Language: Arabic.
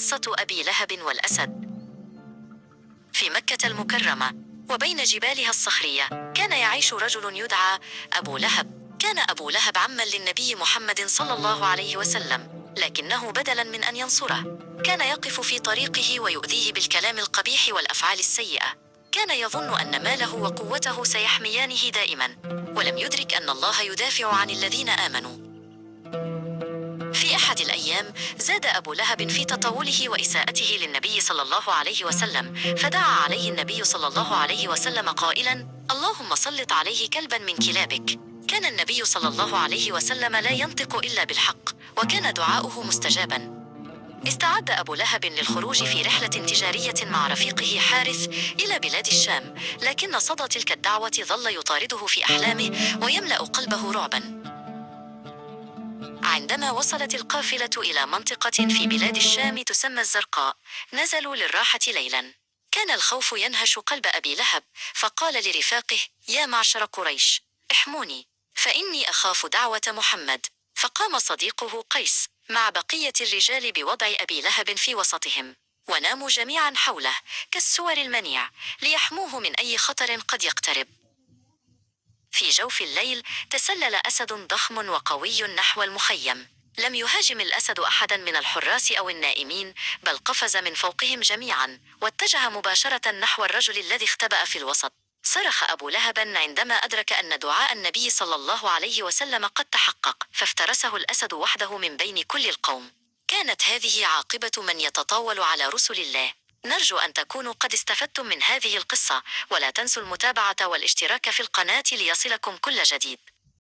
قصة أبي لهب والأسد. في مكة المكرمة وبين جبالها الصخرية كان يعيش رجل يدعى أبو لهب. كان أبو لهب عما للنبي محمد صلى الله عليه وسلم، لكنه بدلا من أن ينصره كان يقف في طريقه ويؤذيه بالكلام القبيح والأفعال السيئة. كان يظن أن ماله وقوته سيحميانه دائما، ولم يدرك أن الله يدافع عن الذين آمنوا. في أحد الأيام زاد أبو لهب في تطاوله وإساءته للنبي صلى الله عليه وسلم، فدعا عليه النبي صلى الله عليه وسلم قائلا: اللهم سلط عليه كلبا من كلابك. كان النبي صلى الله عليه وسلم لا ينطق إلا بالحق، وكان دعاؤه مستجابا. استعد أبو لهب للخروج في رحلة تجارية مع رفيقه حارث إلى بلاد الشام، لكن صدى تلك الدعوة ظل يطارده في أحلامه ويملأ قلبه رعبا. عندما وصلت القافلة إلى منطقة في بلاد الشام تسمى الزرقاء، نزلوا للراحة ليلا. كان الخوف ينهش قلب أبي لهب، فقال لرفاقه: يا معشر قريش، احموني، فإني أخاف دعوة محمد. فقام صديقه قيس مع بقية الرجال بوضع أبي لهب في وسطهم، وناموا جميعا حوله كالسور المنيع ليحموه من أي خطر قد يقترب. في جوف الليل تسلل أسد ضخم وقوي نحو المخيم. لم يهاجم الأسد أحدا من الحراس أو النائمين، بل قفز من فوقهم جميعا واتجه مباشرة نحو الرجل الذي اختبأ في الوسط. صرخ أبو لهب عندما أدرك أن دعاء النبي صلى الله عليه وسلم قد تحقق، فافترسه الأسد وحده من بين كل القوم. كانت هذه عاقبة من يتطاول على رسل الله. نرجو أن تكونوا قد استفدتم من هذه القصة، ولا تنسوا المتابعة والاشتراك في القناة ليصلكم كل جديد.